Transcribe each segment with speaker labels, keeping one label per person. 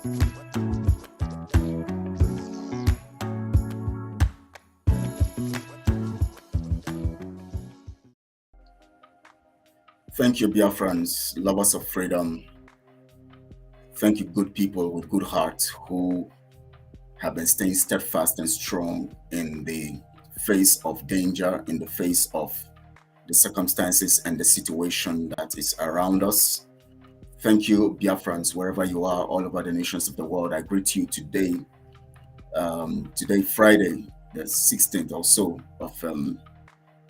Speaker 1: Thank you, Biafrans, lovers of freedom. Thank you, good people with good hearts who have been staying steadfast and strong in the face of danger, in the face of the circumstances and the situation that is around us. Thank you, Biafrans, wherever you are, all over the nations of the world. I greet you today, Friday, the 16th or so of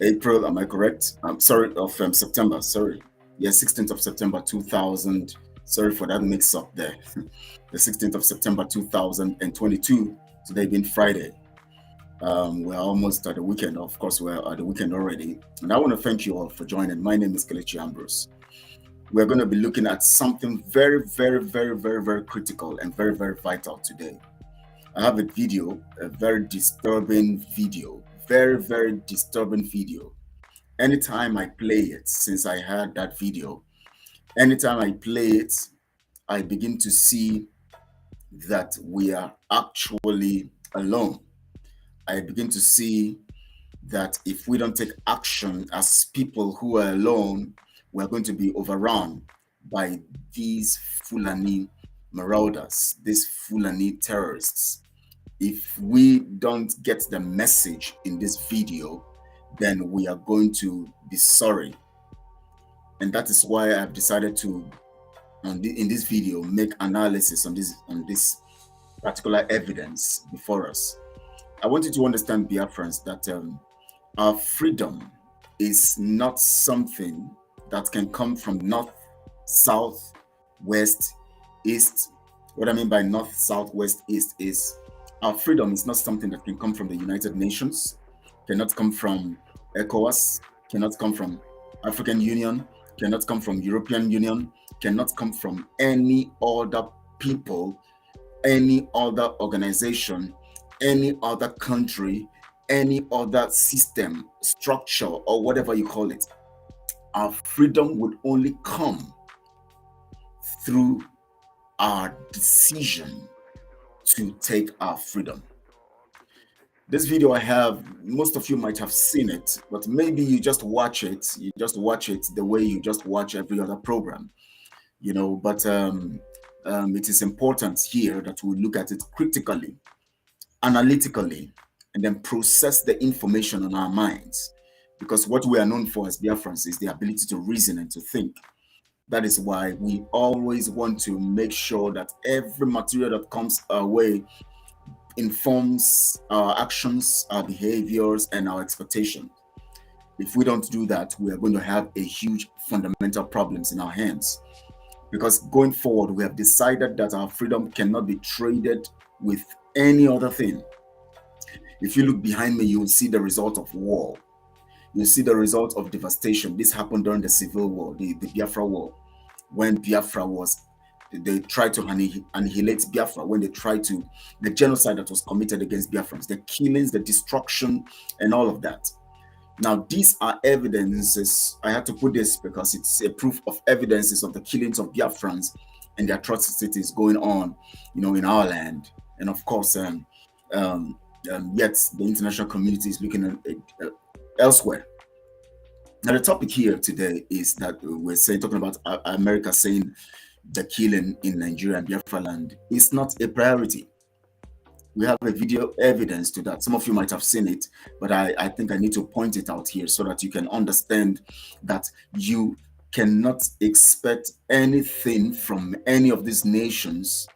Speaker 1: April, am I correct? September, sorry. Yes, 16th of September 2000. Sorry for that mix up there. The 16th of September 2022, today being Friday. We're almost at the weekend. Of course, we're at the weekend already. And I want to thank you all for joining. My name is Kelechi Ambrose. We're going to be looking at something very, very, very, very, very critical and very, very vital today. I have a video, a very disturbing video, very, very disturbing video. Anytime I play it, since I heard that video, anytime I play it, I begin to see that we are actually alone. I begin to see that if we don't take action as people who are alone, we're going to be overrun by these Fulani marauders, these Fulani terrorists. If we don't get the message in this video, then we are going to be sorry. And that is why I've decided to, in this video, make analysis on this particular evidence before us. I want you to understand, Biafrans, that our freedom is not something that can come from north, south, west, east. What I mean by north, south, west, east is our freedom is not something that can come from the United Nations, cannot come from ECOWAS, cannot come from African Union, cannot come from European Union, cannot come from any other people, any other organization, any other country, any other system, structure, or whatever you call it. Our freedom would only come through our decision to take our freedom. This video I have, most of you might have seen it, but maybe you just watch it. You just watch it the way you just watch every other program, you know. But it is important here that we look at it critically, analytically, and then process the information on our minds. Because what we are known for as Biafrans is the ability to reason and to think. That is why we always want to make sure that every material that comes our way informs our actions, our behaviors, and our expectations. If we don't do that, we are going to have a huge fundamental problems in our hands. Because going forward, we have decided that our freedom cannot be traded with any other thing. If you look behind me, you will see the result of war. You see the result of devastation. This happened during the Civil War, the Biafra War, when Biafra was, they tried to annihilate Biafra, when they tried to, the genocide that was committed against Biafrans, the killings, the destruction, and all of that. Now, these are evidences. I had to put this because it's a proof of evidences of the killings of Biafrans and the atrocities going on, you know, in our land. And of course, yet the international community is looking at elsewhere. Now, the topic here today is that we're talking about America saying the killing in Nigeria and Biafraland is not a priority. We have a video evidence to that. Some of you might have seen it, but I think I need to point it out here so that you can understand that you cannot expect anything from any of these nations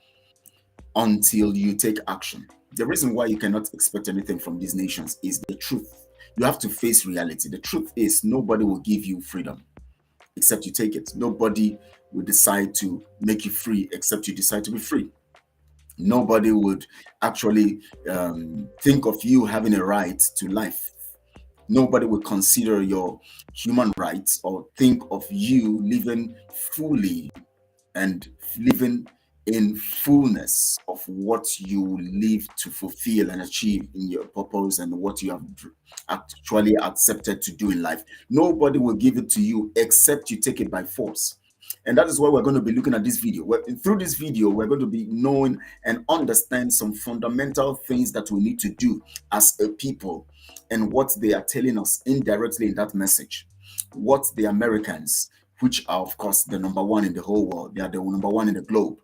Speaker 1: until you take action. The reason why you cannot expect anything from these nations is the truth. You have to face reality. The truth is nobody will give you freedom except you take it. Nobody will decide to make you free except you decide to be free. Nobody would actually think of you having a right to life. Nobody would consider your human rights or think of you living fully and living in fullness of what you live to fulfill and achieve in your purpose and what you have actually accepted to do in life. Nobody will give it to you except you take it by force. And that is why we're going to be looking at this video. Through this video, we're going to be knowing and understand some fundamental things that we need to do as a people and what they are telling us indirectly in that message. What the Americans, which are, of course, the number one in the whole world, they are the number one in the globe.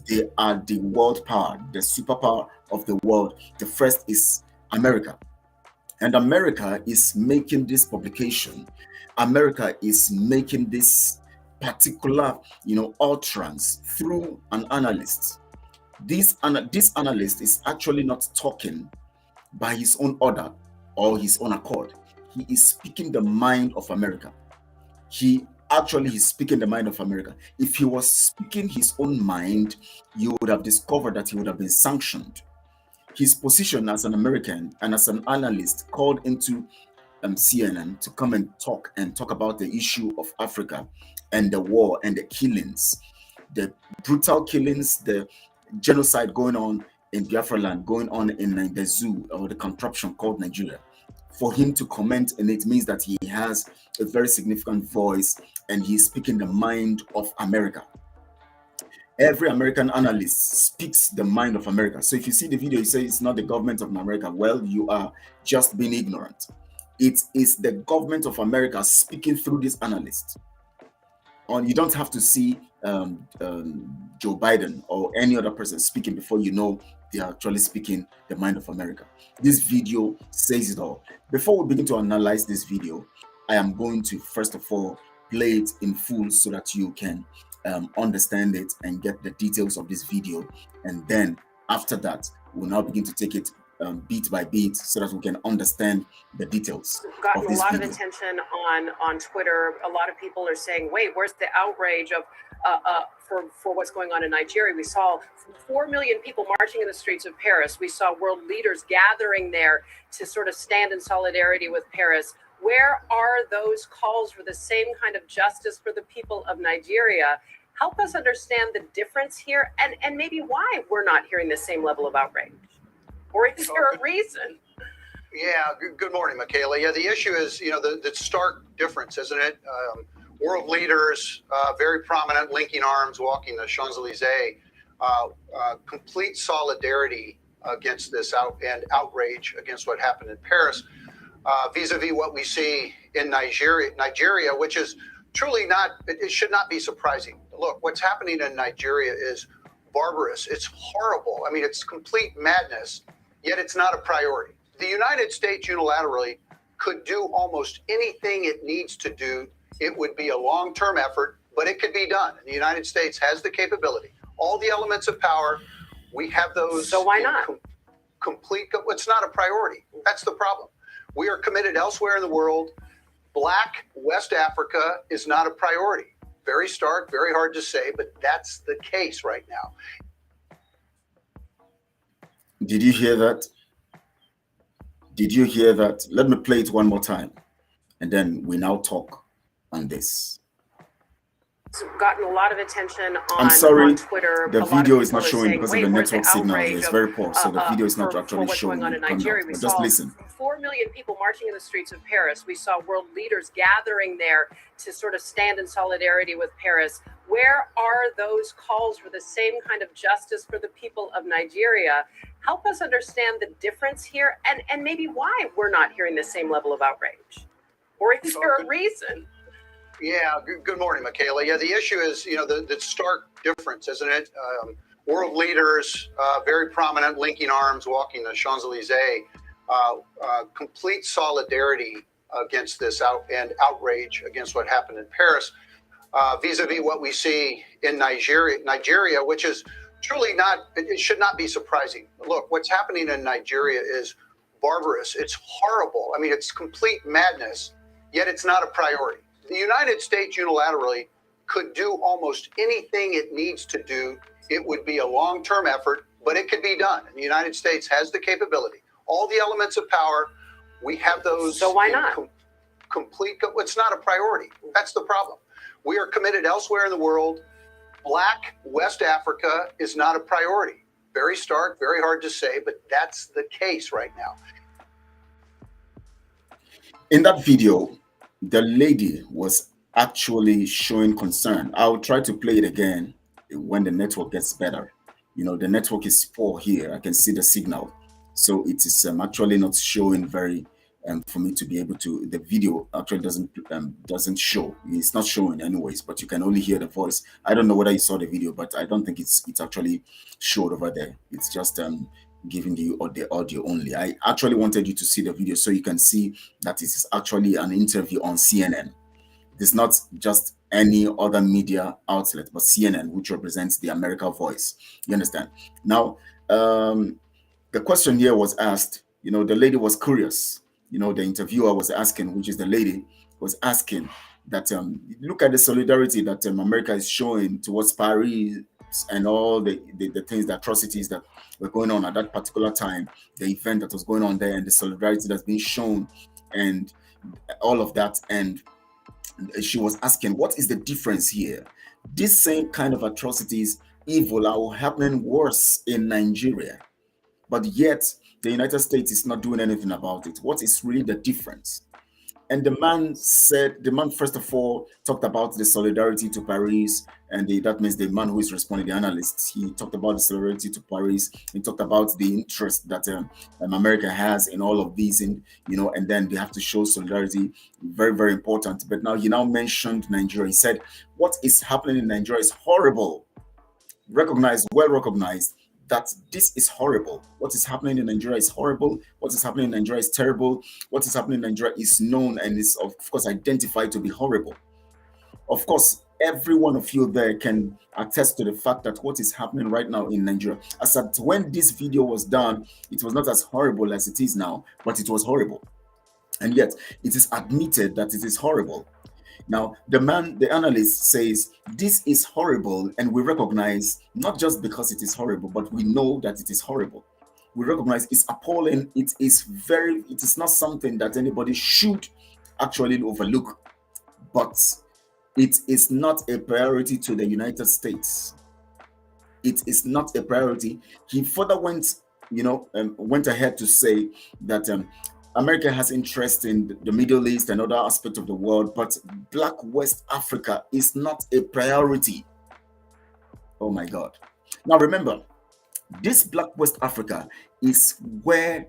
Speaker 1: They are the world power, the superpower of the world. The first is America. And America is making this publication. America is making this particular, utterance through an analyst. This analyst is actually not talking by his own order or his own accord. He is speaking the mind of America. He actually is speaking the mind of America. If he was speaking his own mind, you would have discovered that he would have been sanctioned. His position as an American and as an analyst called into CNN to come and talk about the issue of Africa and the war and the killings, the brutal killings, the genocide going on in Biafraland, going on in the zoo or the contraption called Nigeria. For him to comment, and it means that he has a very significant voice and he's speaking the mind of America. Every American analyst speaks the mind of America. So if you see the video, you say it's not the government of America. Well, you are just being ignorant. It is the government of America speaking through this analyst. You don't have to see Joe Biden or any other person speaking before you know they are actually speaking the mind of America. This video says it all. Before we begin to analyze this video, I am going to first of all play it in full so that you can understand it and get the details of this video. And then after that, we'll now begin to take it beat by beat so that we can understand the details.
Speaker 2: We've gotten a lot of attention on Twitter. A lot of people are saying, wait, where's the outrage of for what's going on in Nigeria? We saw 4 million people marching in the streets of Paris. We saw world leaders gathering there to sort of stand in solidarity with Paris. Where are those calls for the same kind of justice for the people of Nigeria? Help us understand the difference here and maybe why we're not hearing the same level of outrage. Or is there a reason?
Speaker 3: Yeah, good morning, Michaela. Yeah, the issue is, the stark difference, isn't it? World leaders, very prominent, linking arms, walking the Champs-Elysees, complete solidarity against this outrage against what happened in Paris, vis-a-vis what we see in Nigeria, which is truly it should not be surprising. Look, what's happening in Nigeria is barbarous. It's horrible. I mean, it's complete madness, yet it's not a priority. The United States unilaterally could do almost anything it needs to do. It would be a long-term effort, but it could be done. And the United States has the capability. All the elements of power, we have those.
Speaker 2: So why not?
Speaker 3: It's not a priority. That's the problem. We are committed elsewhere in the world. Black West Africa is not a priority. Very stark, very hard to say, but that's the case right now.
Speaker 1: Did you hear that? Did you hear that? Let me play it one more time, and then we now talk on this.
Speaker 2: It's gotten a lot of attention
Speaker 1: I'm sorry,
Speaker 2: on Twitter.
Speaker 1: the video is not showing because of the network signal. It's very poor, so the video is not actually showing.
Speaker 2: Going on in Nigeria. We
Speaker 1: just
Speaker 2: saw
Speaker 1: listen.
Speaker 2: 4 million people marching in the streets of Paris. We saw world leaders gathering there to sort of stand in solidarity with Paris. Where are those calls for the same kind of justice for the people of Nigeria? Help us understand the difference here and maybe why we're not hearing the same level of outrage. Or is there a reason?
Speaker 3: Yeah, good morning, Michaela. Yeah, the issue is, the stark difference, isn't it? World leaders, very prominent, linking arms, walking the Champs-Elysees, complete solidarity against this outrage against what happened in Paris, vis-a-vis what we see in Nigeria, which is truly it should not be surprising. Look, what's happening in Nigeria is barbarous. It's horrible. I mean, it's complete madness, yet it's not a priority. The United States unilaterally could do almost anything it needs to do. It would be a long-term effort, but it could be done. And the United States has the capability. All the elements of power, we have those.
Speaker 2: So why not?
Speaker 3: It's not a priority. That's the problem. We are committed elsewhere in the world. Black West Africa is not a priority. Very stark, very hard to say, but that's the case right now.
Speaker 1: In that video, the lady was actually showing concern. I'll try to play it again when the network gets better. You know, the network is poor here. I can see the signal. So it is actually not showing very for me to be able to. The video actually doesn't show. It's not showing anyways, but you can only hear the voice. I don't know whether you saw the video, but I don't think it's actually showed over there. It's just giving you the audio only. I actually wanted you to see the video so you can see that it is actually an interview on CNN. It's not just any other media outlet, but CNN, which represents the America voice. You understand? Now, the question here was asked, you know, the lady was curious. You know, the interviewer was asking, which is the lady, was asking that look at the solidarity that America is showing towards Paris and all the things, the atrocities that were going on at that particular time, the event that was going on there, and the solidarity that's being shown, and all of that. And she was asking, what is the difference here? This same kind of atrocities, evil, are happening worse in Nigeria, but yet the United States is not doing anything about it. What is really the difference? And the man first of all talked about the solidarity to Paris, and that means the man who is responding, the analyst, he talked about the solidarity to Paris. He talked about the interest that America has in all of these, and you know, and then they have to show solidarity, very, very important. But now he mentioned Nigeria. He said, what is happening in Nigeria is horrible. Well recognized that this is horrible. What is happening in Nigeria is horrible. What is happening in Nigeria is terrible. What is happening in Nigeria is known and is, of course, identified to be horrible. Of course, every one of you there can attest to the fact that what is happening right now in Nigeria, as at when this video was done, it was not as horrible as it is now, but it was horrible. And yet, it is admitted that it is horrible. Now, the analyst says, this is horrible, and we recognize, not just because it is horrible, but we know that it is horrible. We recognize it's appalling. It is not something that anybody should actually overlook, but it is not a priority to the United States. It is not a priority. He further went ahead to say that America has interest in the Middle East and other aspects of the world, but Black West Africa is not a priority. Oh my God. Now remember, this Black West Africa is where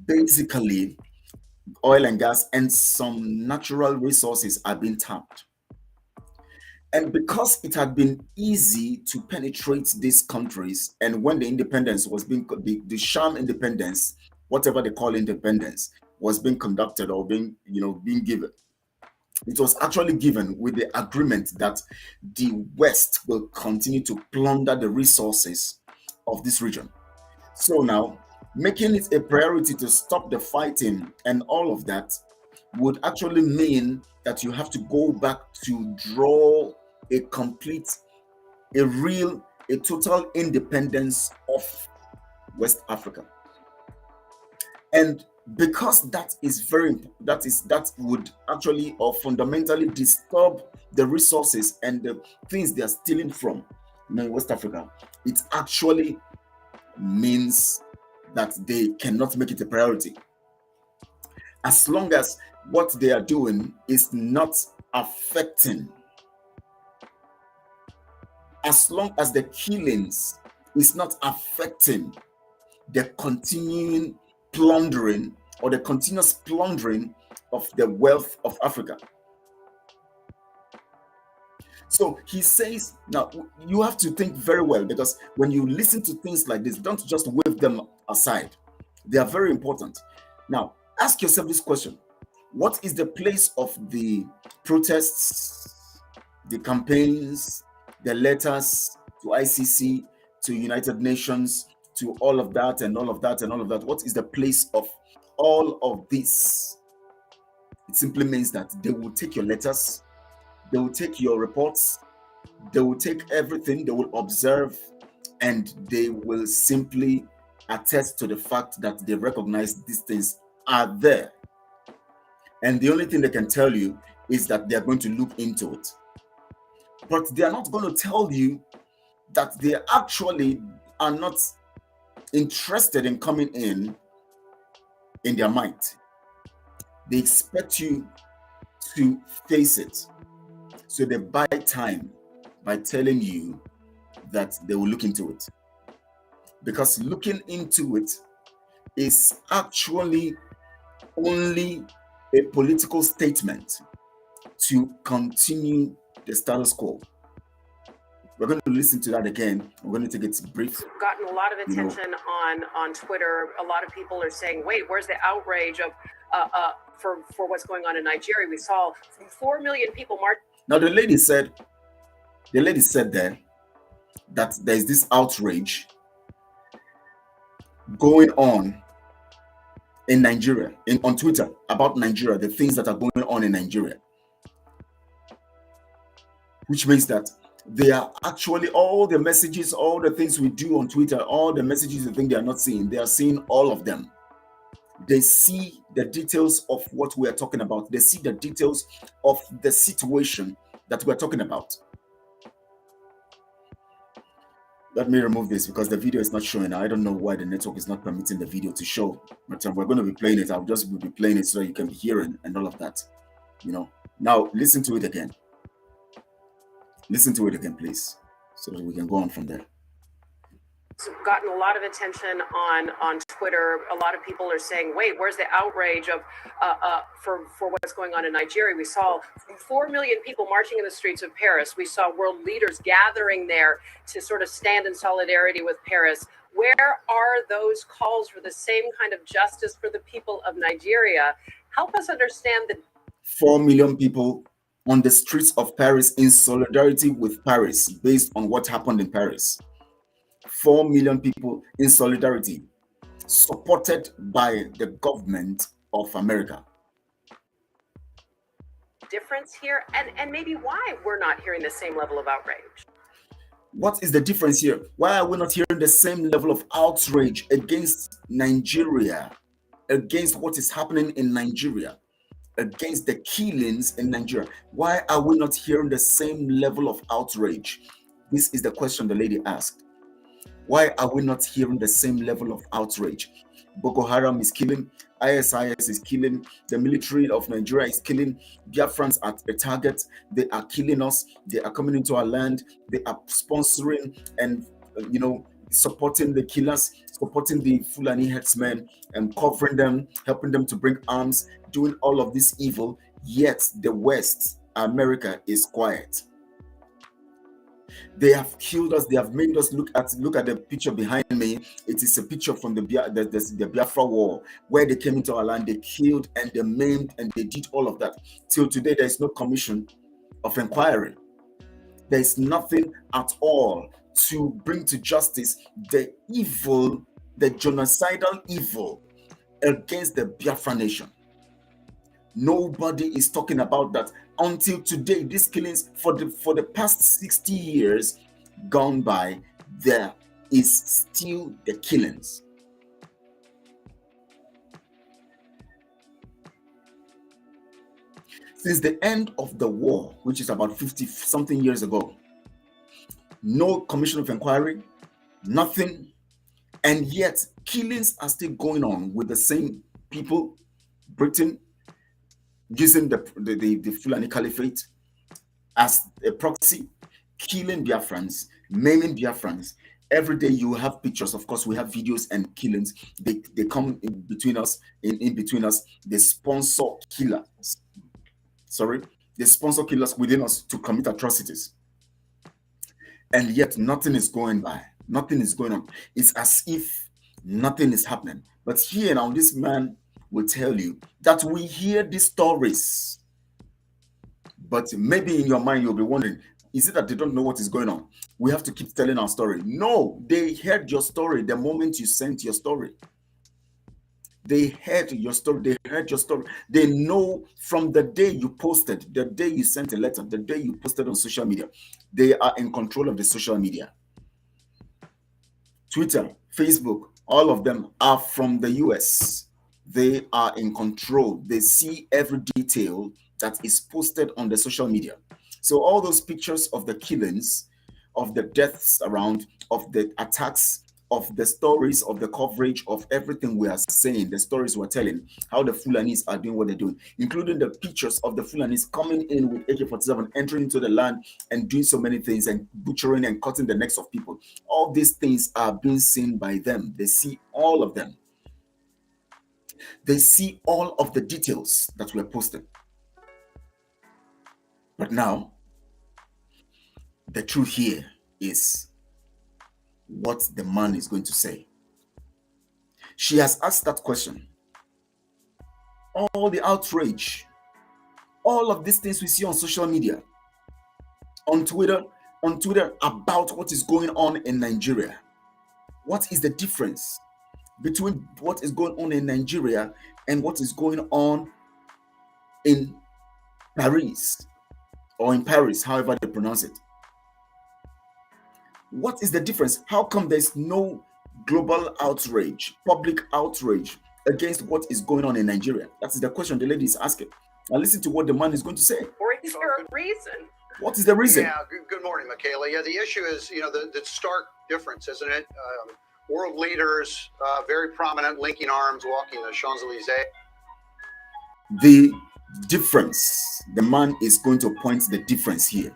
Speaker 1: basically oil and gas and some natural resources are being tapped. And because it had been easy to penetrate these countries, and when the independence was being, the sham independence, whatever they call independence, was being conducted or being given, it was actually given with the agreement that the West will continue to plunder the resources of this region. So now, making it a priority to stop the fighting and all of that would actually mean that you have to go back to draw a total independence of West Africa. And because that would actually or fundamentally disturb the resources and the things they are stealing from West Africa, it actually means that they cannot make it a priority. As long as what they are doing is not affecting, as long as the killings is not affecting the continuing plundering or the continuous plundering of the wealth of Africa. So he says, now you have to think very well, because when you listen to things like this, don't just wave them aside. They are very important. Now, ask yourself this question. What is the place of the protests, the campaigns, the letters to ICC, to United Nations, to all of that and all of that and all of that? What is the place of all of this? It simply means that they will take your letters, they will take your reports, they will take everything, they will observe, and they will simply attest to the fact that they recognize these things are there. And the only thing they can tell you is that they are going to look into it. But they are not going to tell you that they actually are not interested in coming in their might. They expect you to face it. So they buy time by telling you that they will look into it. Because looking into it is actually only a political statement to continue the status quo. We're going to listen to that again. We're going to take it brief.
Speaker 2: Gotten a lot of attention on Twitter. A lot of people are saying, "Wait, where's the outrage of for what's going on in Nigeria?" We saw 4 million people march.
Speaker 1: Now the lady said there that there is this outrage going on in Nigeria, on Twitter, about Nigeria, the things that are going on in Nigeria, which means that they are actually all the messages, all the things we do on Twitter, all the messages you think they are not seeing, they are seeing all of them. They see the details of what we are talking about. They see the details of the situation that we're talking about. Let me remove this because the video is not showing. I don't know why the network is not permitting the video to show, but we're going to be playing it. I'll just be playing it so you can be hearing and all of that. Now listen to it again. Listen to it again, please, so that we can go on from there.
Speaker 2: Gotten a lot of attention on Twitter. A lot of people are saying, "Wait, where's the outrage of for what's going on in Nigeria?" We saw 4 million people marching in the streets of Paris. We saw world leaders gathering there to sort of stand in solidarity with Paris. Where are those calls for the same kind of justice for the people of Nigeria? Help us understand that
Speaker 1: 4 million people on the streets of Paris in solidarity with Paris based on what happened in Paris. 4 million people in solidarity, supported by the government of America.
Speaker 2: Difference here, and maybe why we're not hearing the same level of outrage.
Speaker 1: What is the difference here? Why are we not hearing the same level of outrage against Nigeria, against what is happening in Nigeria, against the killings in Nigeria? Why are we not hearing the same level of outrage? This is the question the lady asked. Why are we not hearing the same level of outrage? Boko Haram is killing, ISIS is killing, the military of Nigeria is killing, Biafrans are a target, they are killing us, they are coming into our land, they are sponsoring and supporting the killers, supporting the Fulani headsmen and covering them, helping them to bring arms, doing all of this evil, yet the West, America, is quiet. They have killed us. They have made us look at the picture behind me. It is a picture from the Biafra war, where they came into our land, they killed and they maimed and they did all of that. Till today, there is no commission of inquiry. There is nothing at all to bring to justice the evil, the genocidal evil against the Biafra nation. Nobody is talking about that until today. These killings for the past 60 years gone by, there is still the killings. Since the end of the war, which is about 50 something years ago, no commission of inquiry, nothing, and yet killings are still going on with the same people. Britain using the Fulani Caliphate as a proxy, killing Biafrans, maiming Biafrans. Every day you have pictures. Of course, we have videos and killings. They come in between us. In between us, they sponsor killers. They sponsor killers within us to commit atrocities. And yet nothing is going by. Nothing is going on. It's as if nothing is happening. But here now, this man will tell you that we hear these stories, but maybe in your mind you'll be wondering, is it that they don't know what is going on? We have to keep telling our story. No, they heard your story the moment you sent your story. They heard your story. They heard your story. They know from the day you posted, the day you sent a letter, the day you posted on social media. They are in control of the social media. Twitter, Facebook, all of them are from the US. They are in control. They see every detail that is posted on the social media. So all those pictures of the killings, of the deaths around, of the attacks, of the stories, of the coverage of everything we are saying, the stories we're telling, how the Fulanis are doing what they're doing, including the pictures of the Fulanis coming in with AK-47, entering into the land and doing so many things and butchering and cutting the necks of people. All these things are being seen by them. They see all of them. They see all of the details that we're posting. But now, the truth here is what the man is going to say. She has asked that question. All the outrage, all of these things we see on social media, on Twitter about what is going on in Nigeria. What is the difference between what is going on in Nigeria and what is going on in Paris, or in Paris, however they pronounce it? What is the difference? How come there's no global outrage, public outrage against what is going on in Nigeria? That is the question the lady is asking. Now listen to what the man is going to say.
Speaker 2: Or is there a reason?
Speaker 1: What is the reason?
Speaker 3: Yeah, good morning, Michaela. Yeah, the issue is, the stark difference, isn't it? World leaders, very prominent, linking arms, walking the Champs-Elysees.
Speaker 1: The difference, the man is going to point the difference here.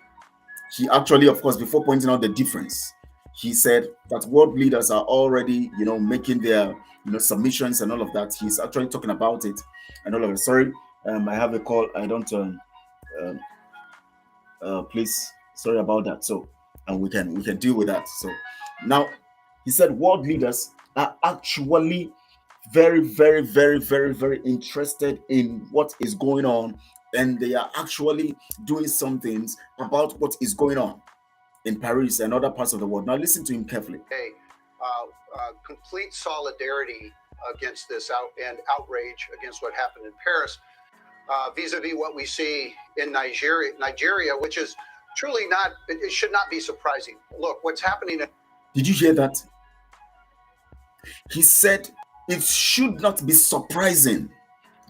Speaker 1: He actually, of course, before pointing out the difference, he said that world leaders are already, making their, submissions and all of that. He's actually talking about it and all of it. Sorry, I have a call. I don't, please, sorry about that. So, and we can deal with that. So now, he said world leaders are actually very, very, very, very, very interested in what is going on, and they are actually doing some things about what is going on in Paris and other parts of the world. Now listen to him carefully.
Speaker 3: Complete solidarity against this outrage against what happened in Paris, vis-a-vis what we see in Nigeria, which is truly not, it should not be surprising. Look, what's happening.
Speaker 1: Did you hear that? He said it should not be surprising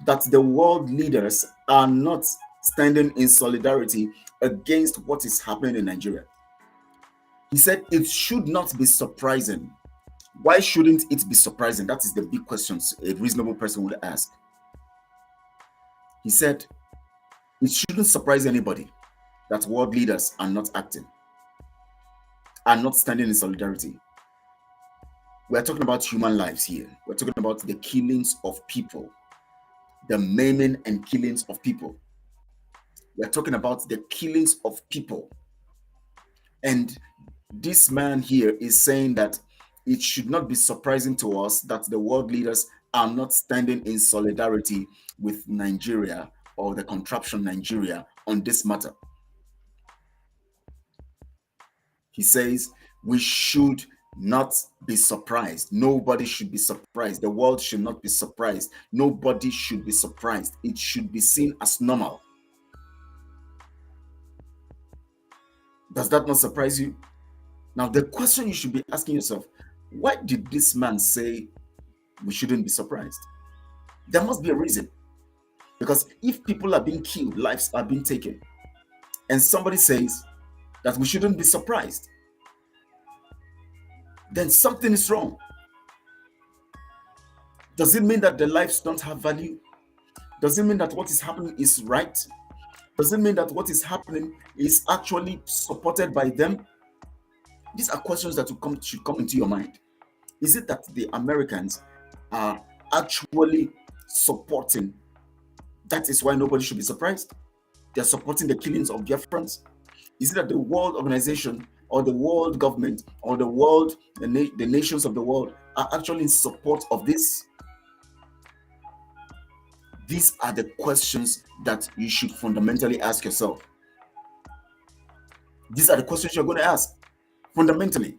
Speaker 1: that the world leaders are not standing in solidarity against what is happening in Nigeria. He said it should not be surprising. Why shouldn't it be surprising? That is the big question a reasonable person would ask. He said it shouldn't surprise anybody that world leaders are not acting, are not standing in solidarity. We're talking about human lives here. We're talking about the killings of people, the maiming and killings of people. We're talking about the killings of people. And this man here is saying that it should not be surprising to us that the world leaders are not standing in solidarity with Nigeria or the contraption Nigeria on this matter. He says we should not be surprised. Nobody should be surprised. The world should not be surprised. Nobody should be surprised. It should be seen as normal. Does that not surprise you? Now, the question you should be asking yourself, why did this man say we shouldn't be surprised? There must be a reason. Because if people are being killed, lives are being taken, and somebody says that we shouldn't be surprised, then something is wrong. Does it mean that the lives don't have value? Does it mean that what is happening is right? Does it mean that what is happening is actually supported by them? These are questions that should come into your mind. Is it that the Americans are actually supporting? That is why nobody should be surprised. They're supporting the killings of Biafrans. Is it that the world organization or the world government or the nations of the world are actually in support of this? These are the questions that you should fundamentally ask yourself. These are the questions you're going to ask fundamentally.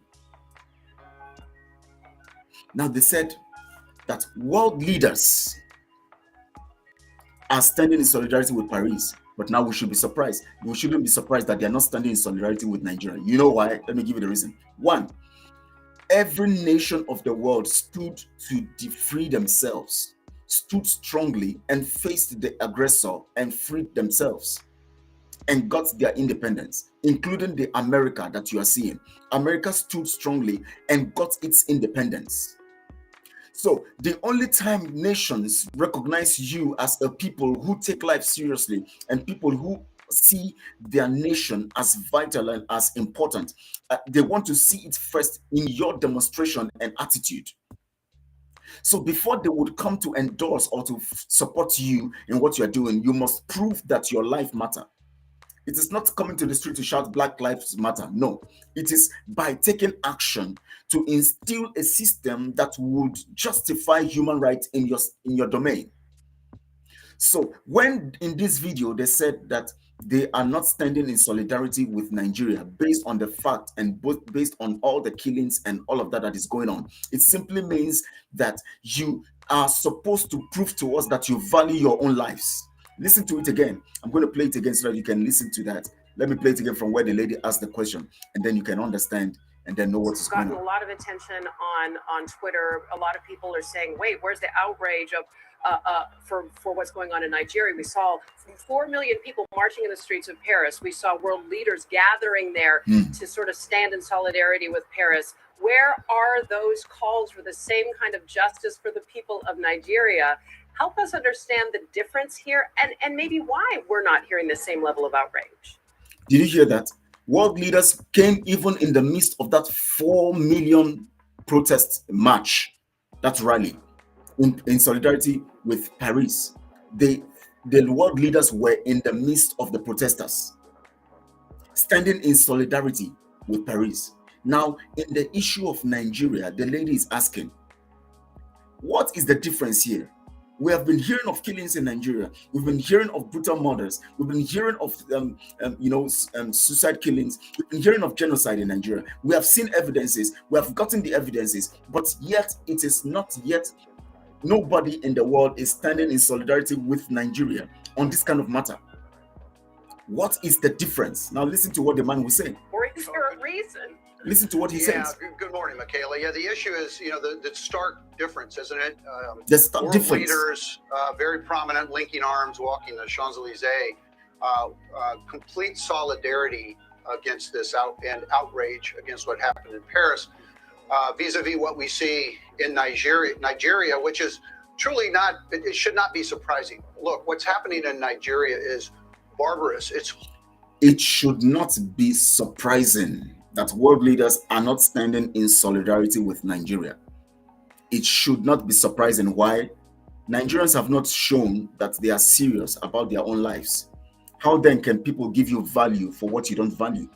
Speaker 1: Now, they said that world leaders are standing in solidarity with Paris, but now we should be surprised. We shouldn't be surprised that they are not standing in solidarity with Nigeria. You know why? Let me give you the reason. One, every nation of the world stood to free and got their independence, including the America that you are seeing. America stood strongly and got its independence. So the only time nations recognize you as a people who take life seriously and people who see their nation as vital and as important, they want to see it first in your demonstration and attitude. So before they would come to endorse or to support you in what you are doing, you must prove that your life matter. It is not coming to the street to shout Black Lives Matter. No, it is by taking action to instill a system that would justify human rights in your domain. So when in this video they said that they are not standing in solidarity with Nigeria based on the fact and based on all the killings and all of that that is going on, it simply means that you are supposed to prove to us that you value your own lives. Listen to it again. I'm going to play it again so that you can listen to that. Let me play it again from where the lady asked the question, and then you can understand and then know what's going on.
Speaker 2: Gotten a lot of attention on Twitter. A lot of people are saying, "Wait, where's the outrage of for what's going on in Nigeria?" We saw 4 million people marching in the streets of Paris. We saw world leaders gathering there to sort of stand in solidarity with Paris. Where are those calls for the same kind of justice for the people of Nigeria? Help us understand the difference here and maybe why we're not hearing the same level of outrage.
Speaker 1: Did you hear that? World leaders came even in the midst of that 4 million protest march, that rally, in solidarity with Paris. The world leaders were in the midst of the protesters, standing in solidarity with Paris. Now, in the issue of Nigeria, the lady is asking, what is the difference here? We have been hearing of killings in Nigeria. We've been hearing of brutal murders. We've been hearing of, suicide killings. We've been hearing of genocide in Nigeria. We have seen evidences. We have gotten the evidences, but yet it is not yet. Nobody in the world is standing in solidarity with Nigeria on this kind of matter. What is the difference? Now listen to what the man will say.
Speaker 2: Or is there a reason?
Speaker 1: Listen to what he says.
Speaker 3: Good morning, Michaela. Yeah, the issue is, the stark difference, isn't it?
Speaker 1: The stark
Speaker 3: world
Speaker 1: difference.
Speaker 3: Leaders, very prominent, linking arms, walking the Champs-Elysees, complete solidarity against this outrage against what happened in Paris, vis-a-vis what we see in Nigeria, which is truly not, it should not be surprising. Look, what's happening in Nigeria is barbarous.
Speaker 1: It should not be surprising that world leaders are not standing in solidarity with Nigeria. It should not be surprising. Why? Nigerians have not shown that they are serious about their own lives. How then can people give you value for what you don't value?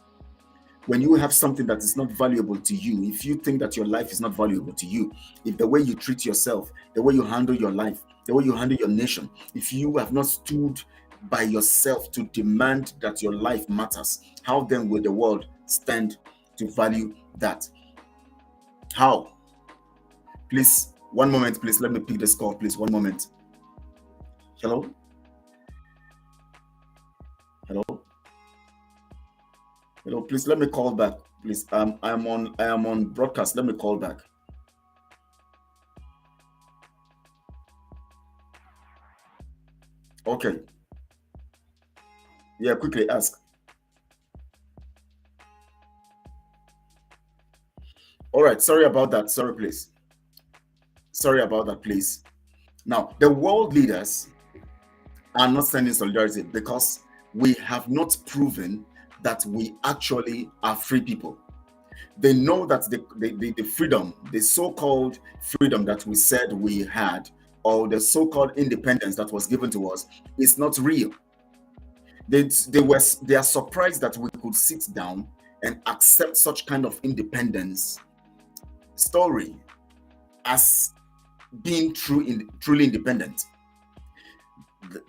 Speaker 1: When you have something that is not valuable to you, if you think that your life is not valuable to you, if the way you treat yourself, the way you handle your life, the way you handle your nation, if you have not stood by yourself to demand that your life matters, how then will the world stand to value that? How? Please, one moment, please. Let me pick this call, please. One moment. Hello? Hello? Hello, please let me call back. Please. I am on broadcast. Let me call back. Okay. Yeah, quickly ask. All right, sorry about that. Sorry, please. Sorry about that, please. Now, the world leaders are not standing solidarity because we have not proven that we actually are free people. They know that the freedom, the so-called freedom that we said we had, or the so-called independence that was given to us, is not real. They are surprised that we could sit down and accept such kind of independence story as being truly independent.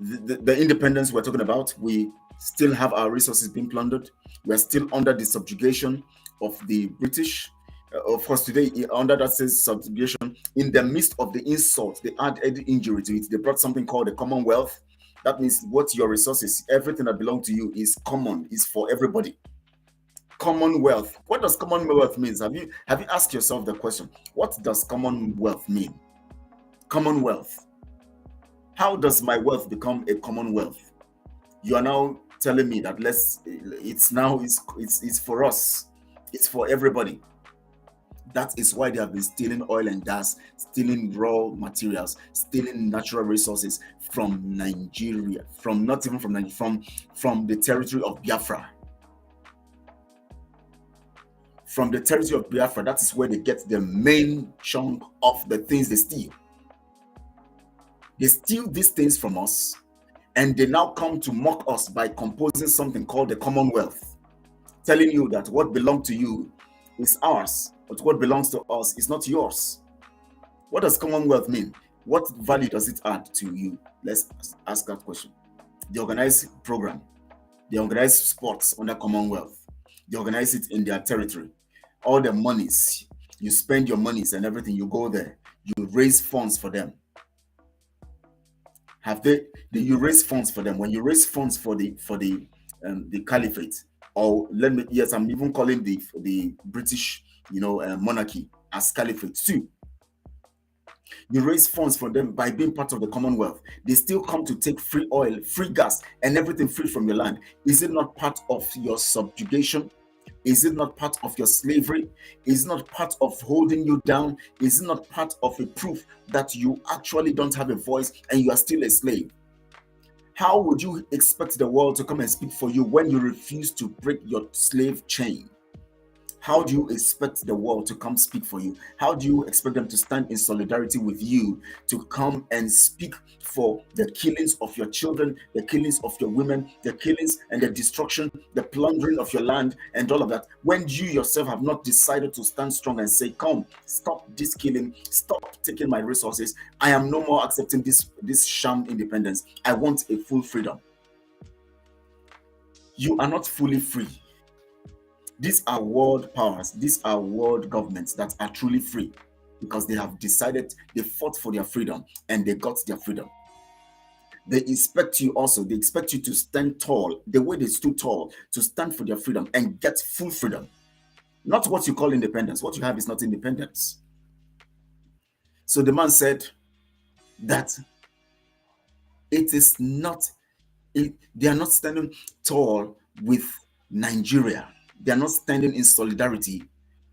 Speaker 1: The independence we're talking about, we still have our resources being plundered. We're still under the subjugation of the British. Of course, today, under that same subjugation, in the midst of the insult, they added injury to it. They brought something called the Commonwealth. That means what your resources, everything that belongs to you is common, is for everybody. Commonwealth. What does Commonwealth mean? Have you asked yourself the question? What does Commonwealth mean? Commonwealth. How does my wealth become a commonwealth? You are now telling me that it's for us, it's for everybody. That is why they have been stealing oil and gas, stealing raw materials, stealing natural resources from Nigeria, not even from Nigeria, from the territory of Biafra. From the territory of Biafra, that is where they get the main chunk of the things they steal. They steal these things from us, and they now come to mock us by composing something called the Commonwealth, telling you that what belongs to you is ours, but what belongs to us is not yours. What does Commonwealth mean? What value does it add to you? Let's ask that question. They organize program. They organize sports under Commonwealth. They organize it in their territory. All the monies, you spend your monies and everything, you go there. You raise funds for them. You raise funds for them? When you raise funds for the caliphate, or I'm even calling the British monarchy as caliphate too. You raise funds for them by being part of the Commonwealth. They still come to take free oil, free gas, and everything free from your land. Is it not part of your subjugation? Is it not part of your slavery? Is it not part of holding you down? Is it not part of a proof that you actually don't have a voice and you are still a slave? How would you expect the world to come and speak for you when you refuse to break your slave chain? How do you expect the world to come speak for you? How do you expect them to stand in solidarity with you to come and speak for the killings of your children, the killings of your women, the killings and the destruction, the plundering of your land and all of that, when you yourself have not decided to stand strong and say, come, stop this killing, stop taking my resources. I am no more accepting this sham independence. I want a full freedom. You are not fully free. These are world powers, these are world governments that are truly free because they have decided, they fought for their freedom and they got their freedom. They expect you to stand tall, the way they stood tall, to stand for their freedom and get full freedom. Not what you call independence. What you have is not independence. So the man said that they are not standing tall with Nigeria. They are not standing in solidarity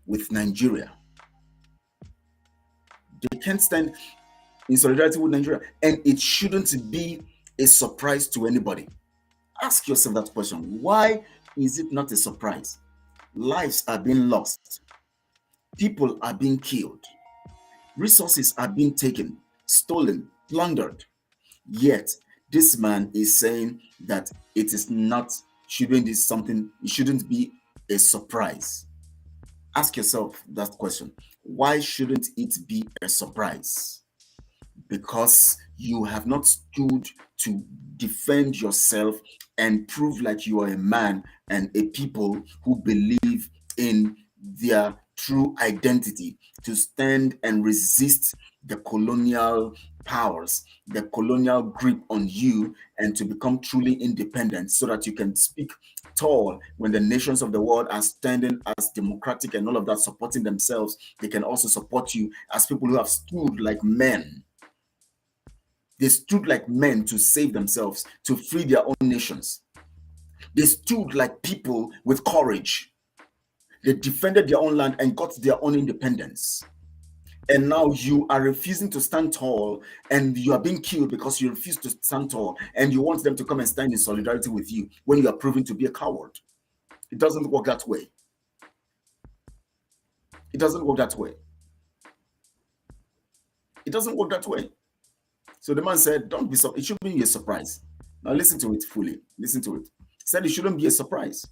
Speaker 1: with Nigeria. They can't stand in solidarity with Nigeria, and it shouldn't be a surprise to anybody. Ask yourself that question. Why is it not a surprise? Lives are being lost. People are being killed. Resources are being taken, stolen, plundered. Yet, this man is saying that it shouldn't be a surprise. Ask yourself that question. Why shouldn't it be a surprise? Because you have not stood to defend yourself and prove like you are a man and a people who believe in their true identity, to stand and resist the colonial powers, the colonial grip on you, and to become truly independent so that you can speak tall when the nations of the world are standing as democratic and all of that, supporting themselves. They can also support you as people who have stood like men. They stood like men to save themselves, to free their own nations. They stood like people with courage. They defended their own land and got their own independence. And now you are refusing to stand tall, and you are being killed because you refuse to stand tall, and you want them to come and stand in solidarity with you when you are proven to be a coward. It doesn't work that way. It doesn't work that way. It doesn't work that way. So the man said, don't be surprised. It shouldn't be a surprise. Now listen to it fully. Listen to it. He said it shouldn't be a surprise.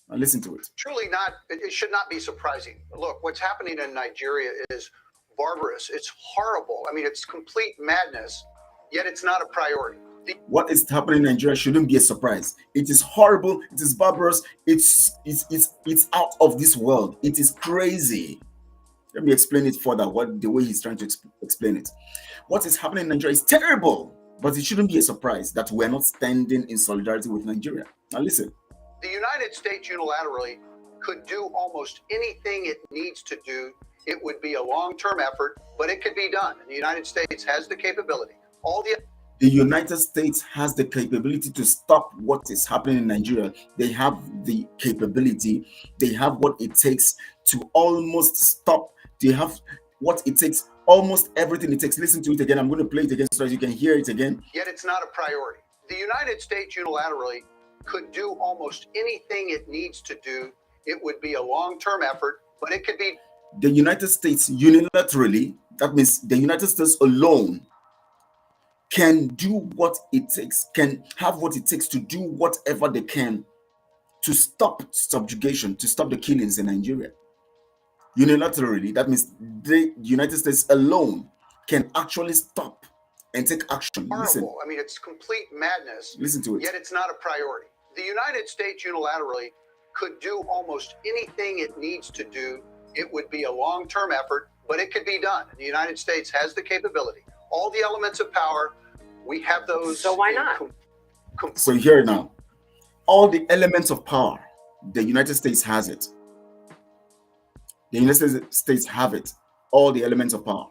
Speaker 1: Now listen to it.
Speaker 3: Truly not. It should not be surprising. Look, what's happening in Nigeria is barbarous. It's horrible. I mean, it's complete madness, yet it's not a priority.
Speaker 1: What is happening in Nigeria shouldn't be a surprise. It is horrible. It is barbarous. It's out of this world. It is crazy. Let me explain it further, the way he's trying to explain it. What is happening in Nigeria is terrible, but it shouldn't be a surprise that we're not standing in solidarity with Nigeria. Now listen.
Speaker 3: The United States unilaterally could do almost anything it needs to do. It would be a long-term effort, but it could be done. The United States has the capability.
Speaker 1: The United States has the capability to stop what is happening in Nigeria. They have the capability. They have what it takes to almost stop. They have what it takes, almost everything it takes. Listen to it again. I'm going to play it again so that you can hear it again.
Speaker 3: Yet it's not a priority. The United States unilaterally could do almost anything it needs to do. It would be a long-term effort, but it could be.
Speaker 1: The United States unilaterally, that means the United States alone, can do what it takes, can have what it takes to do whatever they can to stop subjugation, to stop the killings in Nigeria. Unilaterally, that means the United States alone can actually stop and take action.
Speaker 3: Horrible.
Speaker 1: Listen.
Speaker 3: I mean, it's complete madness.
Speaker 1: Listen to it.
Speaker 3: Yet it's not a priority. The United States unilaterally could do almost anything it needs to do. It would be a long-term effort, but it could be done. The United States has the capability. All the elements of power, we have those.
Speaker 2: So why not?
Speaker 1: So here now, all the elements of power, the United States has it. The United States have it. All the elements of power.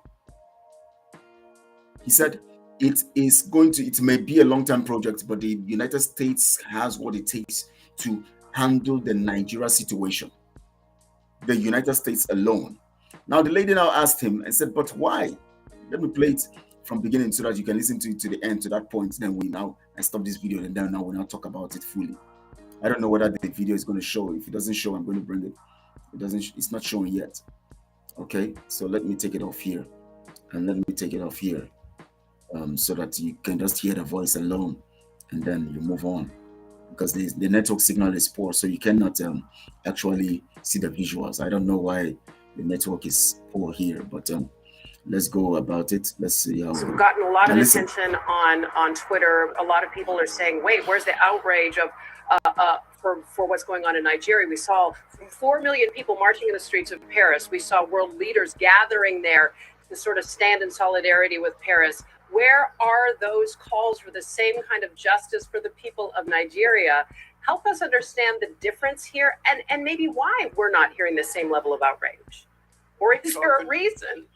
Speaker 1: He said it may be a long-term project, but the United States has what it takes to handle the Nigeria situation. The United States alone. Now the lady now asked him and said, but why? Let me play it from beginning so that you can listen to it to the end, to that point. Then I stop this video and then we'll now talk about it fully. I don't know whether the video is going to show. If it doesn't show, I'm going to bring it. It's not showing yet. Okay, so let me take it off here, and let me take it off here, so that you can just hear the voice alone, and then you move on, because the network signal is poor, so you cannot actually see the visuals. I don't know why the network is poor here, but let's go about it. Let's see how.
Speaker 2: We've gotten a lot of attention on Twitter. A lot of people are saying, "Wait, where's the outrage of for what's going on in Nigeria?" We saw 4 million people marching in the streets of Paris. We saw world leaders gathering there to sort of stand in solidarity with Paris. Where are those calls for the same kind of justice for the people of Nigeria? Help us understand the difference here, and maybe why we're not hearing the same level of outrage. Or is there a reason?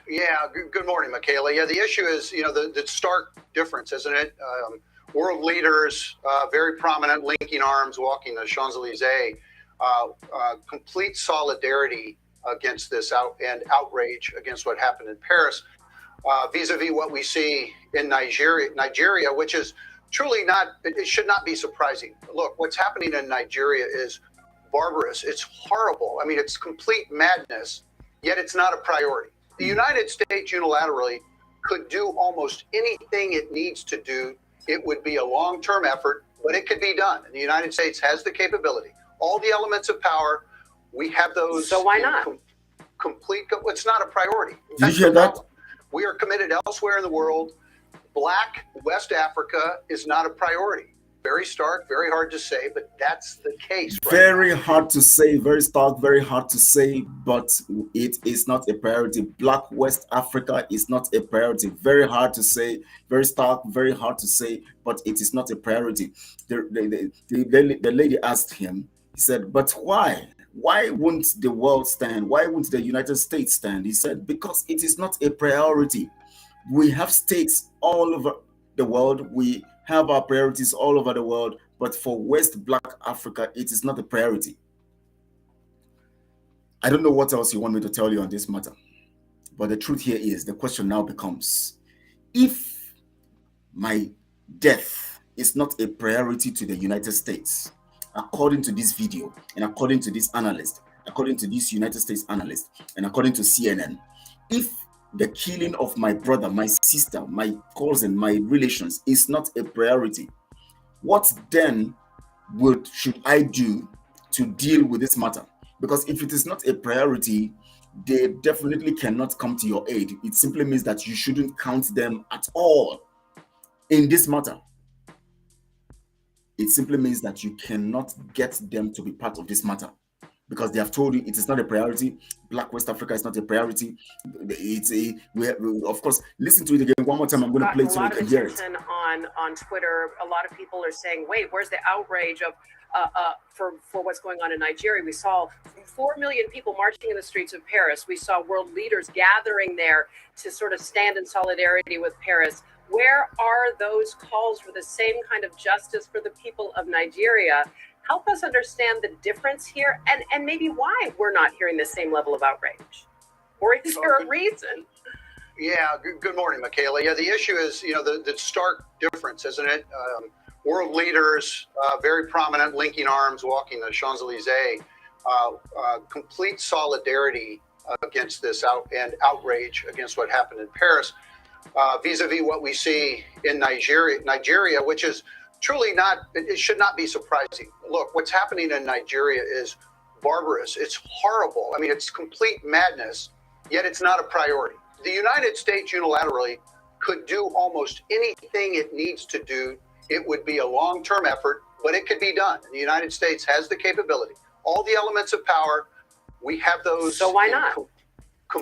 Speaker 3: Yeah, good morning, Michaela. Yeah, the issue is, the stark difference, isn't it? World leaders, very prominent, linking arms, walking the Champs-Elysees, complete solidarity against this outrage against what happened in Paris, vis-a-vis what we see in Nigeria, which is truly it should not be surprising. Look, what's happening in Nigeria is barbarous. It's horrible. I mean, it's complete madness, yet it's not a priority. The United States unilaterally could do almost anything it needs to do. It would be a long-term effort, but it could be done. And the United States has the capability. All the elements of power, we have those.
Speaker 2: So why not?
Speaker 3: It's not a priority.
Speaker 1: Did you hear that?
Speaker 3: We are committed elsewhere in the world. Black West Africa is not a priority. Very stark, very hard to say, but that's the case.
Speaker 1: Very hard to say, very stark, very hard to say, but it is not a priority. Black West Africa is not a priority. Very hard to say, very stark, very hard to say, but it is not a priority. The lady asked him, he said, but why? Why won't the world stand? Why won't the United States stand? He said, because it is not a priority. We have states all over the world. We have our priorities all over the world, but for West Black Africa, it is not a priority. I don't know what else you want me to tell you on this matter, but the truth here is, the question now becomes, if my death is not a priority to the United States, according to this video, and according to this analyst, according to this United States analyst, and according to CNN, if the killing of my brother, my sister, my cousin, my relations is not a priority, what then should I do to deal with this matter? Because if it is not a priority, they definitely cannot come to your aid. It simply means that you shouldn't count them at all in this matter. It simply means that you cannot get them to be part of this matter, because they have told you it is not a priority. Black West Africa is not a priority. Of course, listen to it again one more time. I'm going to play it so you can hear it.
Speaker 2: On Twitter, a lot of people are saying, "Wait, where's the outrage of for what's going on in Nigeria?" We saw 4 million people marching in the streets of Paris. We saw world leaders gathering there to sort of stand in solidarity with Paris. Where are those calls for the same kind of justice for the people of Nigeria? Help us understand the difference here and maybe why we're not hearing the same level of outrage. Or is there a reason?
Speaker 3: Yeah, good morning, Michaela. Yeah, the issue is, the stark difference, isn't it? World leaders, very prominent, linking arms, walking the Champs-Elysees, complete solidarity against this outrage against what happened in Paris, vis-a-vis what we see in Nigeria, which is truly not, it should not be surprising. Look, what's happening in Nigeria is barbarous. It's horrible. I mean, it's complete madness, yet it's not a priority. The United States unilaterally could do almost anything it needs to do. It would be a long-term effort, but it could be done. The United States has the capability. All the elements of power, we have those.
Speaker 2: So why not?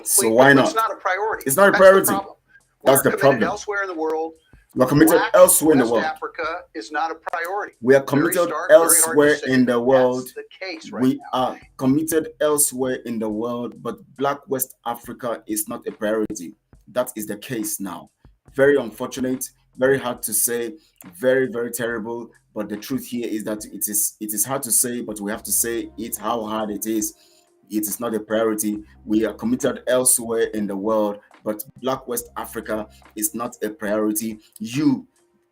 Speaker 1: So why not?
Speaker 3: It's not a priority.
Speaker 1: It's not a priority.
Speaker 3: That's the problem. Elsewhere in the world.
Speaker 1: We're committed elsewhere in the world.
Speaker 3: West Africa is not a priority.
Speaker 1: We are committed elsewhere in the world.
Speaker 3: That's the case right
Speaker 1: We
Speaker 3: now.
Speaker 1: are committed elsewhere in the world, but Black West Africa is not a priority. That is the case now. Very unfortunate, very hard to say, very, very terrible. But the truth here is that it is hard to say, but we have to say it how hard it is. It is not a priority. We are committed elsewhere in the world, but Black West Africa is not a priority.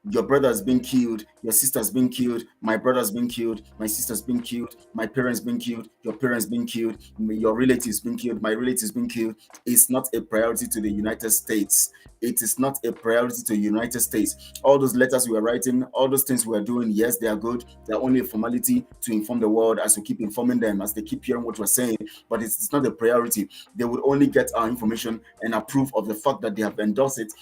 Speaker 1: Your brother has been killed, your sister's been killed, my brother's been killed, my sister's been killed, my parents been killed, your parents been killed, your relatives been killed, my relatives been killed. It's not a priority to the United States. It is not a priority to the United States. All those letters we are writing, all those things we are doing, yes, they are good. They're only a formality to inform the world as we keep informing them, as they keep hearing what we're saying, but it's not a priority. They would only get our information and approve of the fact that they have endorsed it.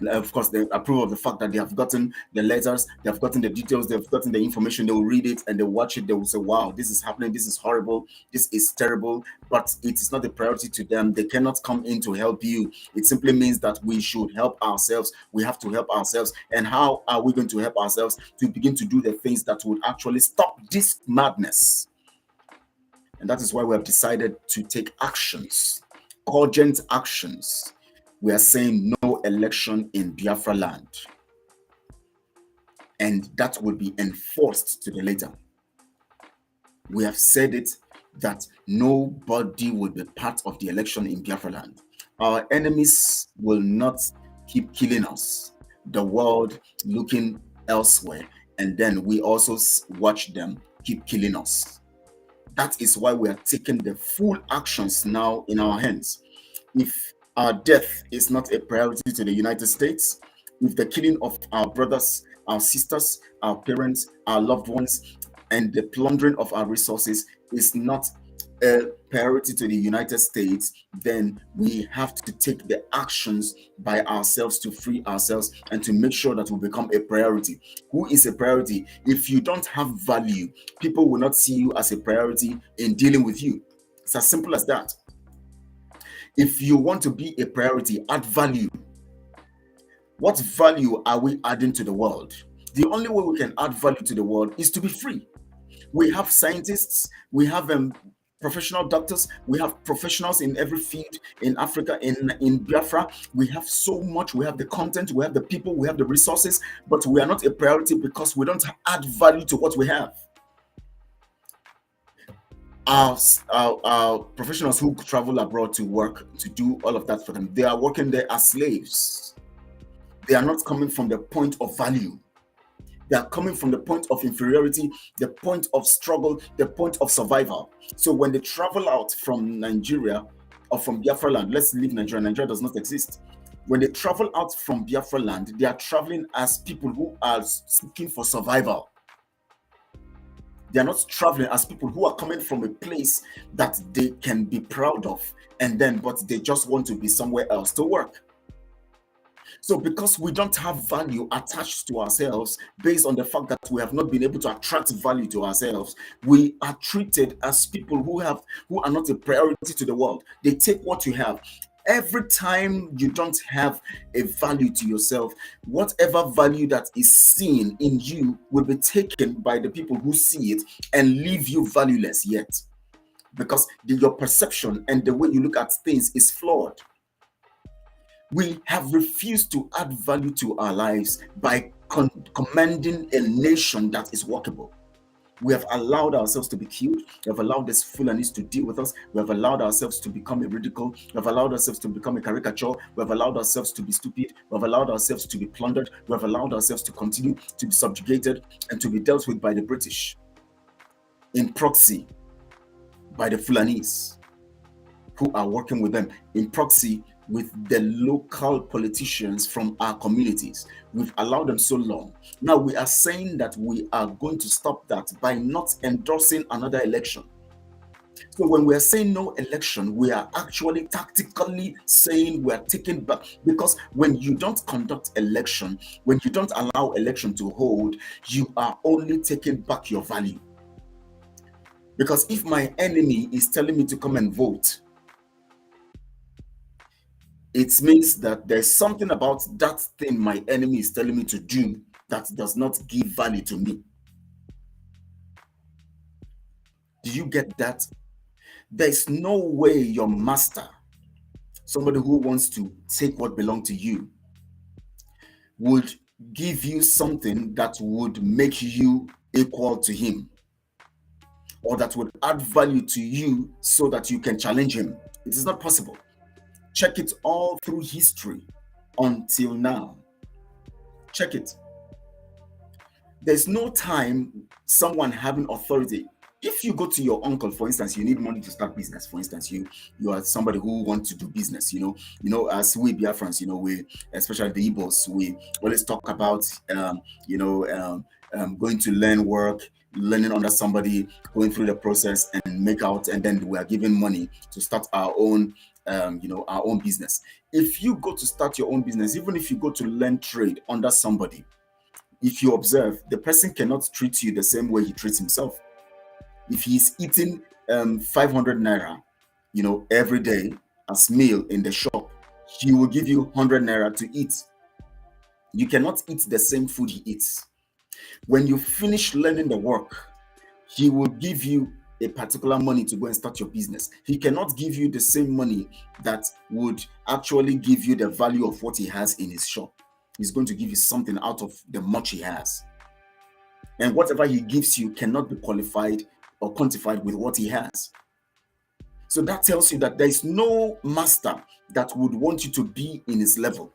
Speaker 1: Of course, they approve of the fact that they have gotten the letters, they have gotten the details, they've gotten the information. They will read it and they watch it. They will say, wow, this is happening. This is horrible. This is terrible. But it is not a priority to them. They cannot come in to help you. It simply means that we should help ourselves. We have to help ourselves. And how are we going to help ourselves? To begin to do the things that would actually stop this madness. And that is why we have decided to take actions, urgent actions. We are saying no election in Biafraland. And that will be enforced to the letter. We have said it that nobody will be part of the election in Biafraland. Our enemies will not keep killing us. The world looking elsewhere. And then we also watch them keep killing us. That is why we are taking the full actions now in our hands. If our death is not a priority to the United States, if the killing of our brothers, our sisters, our parents, our loved ones, and the plundering of our resources is not a priority to the United States, then we have to take the actions by ourselves to free ourselves and to make sure that we become a priority. Who is a priority? If you don't have value, people will not see you as a priority in dealing with you. It's as simple as that. If you want to be a priority, add value. What value are we adding to the world? The only way we can add value to the world is to be free. We have scientists, we have professional doctors, we have professionals in every field in Africa, in Biafra. We have so much. We have the content, we have the people, we have the resources, but we are not a priority because we don't add value to what we have. Our professionals who travel abroad to work, to do all of that for them, they are working there as slaves. They are not coming from the point of value. They are coming from the point of inferiority, the point of struggle, the point of survival. So when they travel out from Nigeria or from Biafraland, let's leave Nigeria. Nigeria does not exist. When they travel out from Biafraland, they are traveling as people who are seeking for survival. They are not traveling as people who are coming from a place that they can be proud of, but they just want to be somewhere else to work. So because we don't have value attached to ourselves based on the fact that we have not been able to attract value to ourselves, we are treated as people who are not a priority to the world. They take what you have. Every time you don't have a value to yourself, whatever value that is seen in you will be taken by the people who see it and leave you valueless yet. Because your perception and the way you look at things is flawed. We have refused to add value to our lives by commanding a nation that is workable. We have allowed ourselves to be killed. We have allowed these Fulanis to deal with us. We have allowed ourselves to become a ridicule. We have allowed ourselves to become a caricature. We have allowed ourselves to be stupid. We have allowed ourselves to be plundered. We have allowed ourselves to continue to be subjugated and to be dealt with by the British in proxy, by the Fulanis who are working with them, in proxy with the local politicians from our communities. We've allowed them so long. Now we are saying that we are going to stop that by not endorsing another election. So when we are saying no election, we are actually tactically saying we are taking back, because when you don't conduct election, when you don't allow election to hold, you are only taking back your value. Because if my enemy is telling me to come and vote, it means that there's something about that thing my enemy is telling me to do that does not give value to me. Do you get that? There's no way your master, somebody who wants to take what belongs to you, would give you something that would make you equal to him, or that would add value to you so that you can challenge him. It is not possible. Check it all through history until now. Check it. There's no time someone having authority. If you go to your uncle, for instance, you need money to start business. For instance, you are somebody who wants to do business. As we Biafrans, we, especially the Igbos, we always talk about, going to learn work, learning under somebody, going through the process and make out, and then we are given money to start our own our own business. If you go to start your own business, even if you go to learn trade under somebody, if you observe, the person cannot treat you the same way he treats himself. If he's eating 500 naira, every day as meal in the shop, he will give you 100 naira to eat. You cannot eat the same food he eats. When you finish learning the work, he will give you a particular money to go and start your business. He cannot give you the same money that would actually give you the value of what he has in his shop. He's going to give you something out of the much he has. And whatever he gives you cannot be qualified or quantified with what he has. So that tells you that there is no master that would want you to be in his level.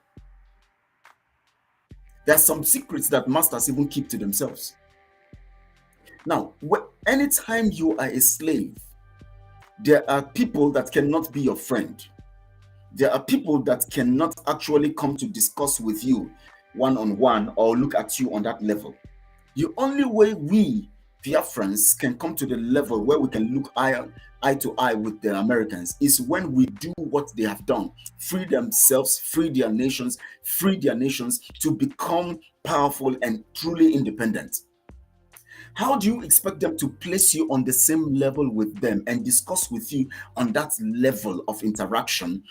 Speaker 1: There are some secrets that masters even keep to themselves. Now, anytime you are a slave, there are people that cannot be your friend. There are people that cannot actually come to discuss with you one-on-one or look at you on that level. The only way we Biafrans can come to the level where we can look eye to eye with the Americans is when we do what they have done. Free themselves, free their nations to become powerful and truly independent. How do you expect them to place you on the same level with them and discuss with you on that level of interaction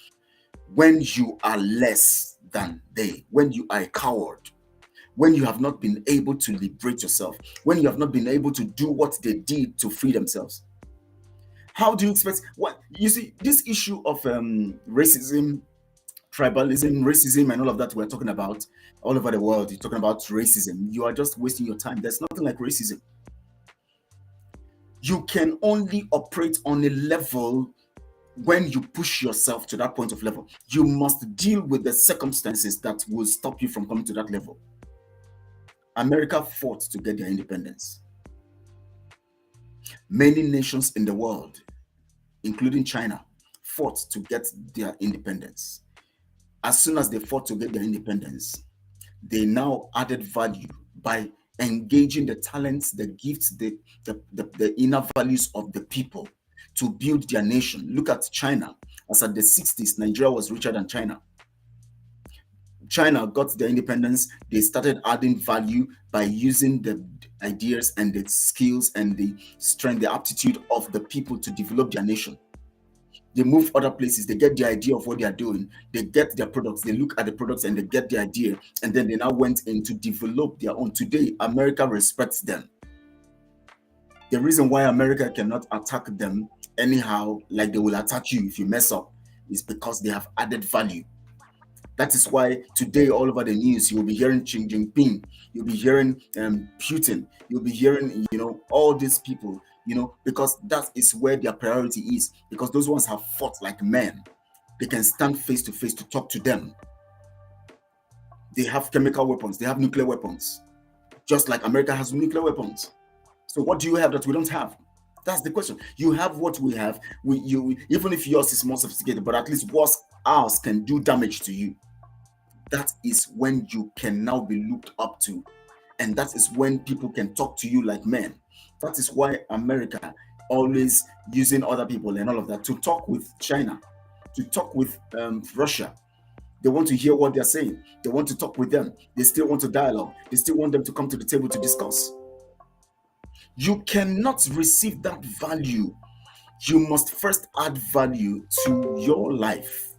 Speaker 1: when you are less than they, when you are a coward, when you have not been able to liberate yourself, when you have not been able to do what they did to free themselves? How do you expect? What you see, this issue of racism, tribalism, racism, and all of that we're talking about all over the world. You're talking about racism. You are just wasting your time. There's nothing like racism. You can only operate on a level when you push yourself to that point of level. You must deal with the circumstances that will stop you from coming to that level. America fought to get their independence. Many nations in the world, including China, fought to get their independence. As soon as they fought to get their independence, they now added value by engaging the talents, the gifts, the inner values of the people to build their nation. Look at China. As at the 60s, Nigeria was richer than China. China got their independence. They started adding value by using the ideas and the skills and the strength, the aptitude of the people to develop their nation. They move other places, they get the idea of what they are doing, they get their products, they look at the products and they get the idea, and then they now went in to develop their own. Today, America respects them. The reason why America cannot attack them anyhow, like they will attack you if you mess up, is because they have added value. That is why today, all over the news, you'll be hearing Xi Jinping, you'll be hearing Putin, you'll be hearing, all these people, because that is where their priority is. Because those ones have fought like men. They can stand face to face to talk to them. They have chemical weapons, they have nuclear weapons, just like America has nuclear weapons. So what do you have that we don't have? That's the question. You have what we have. Even if yours is more sophisticated, but at least what ours can do damage to you. That is when you can now be looked up to. And that is when people can talk to you like men. That is why America always using other people and all of that to talk with China, to talk with Russia. They want to hear what they're saying. They want to talk with them. They still want to dialogue. They still want them to come to the table to discuss. You cannot receive that value. You must first add value to your life,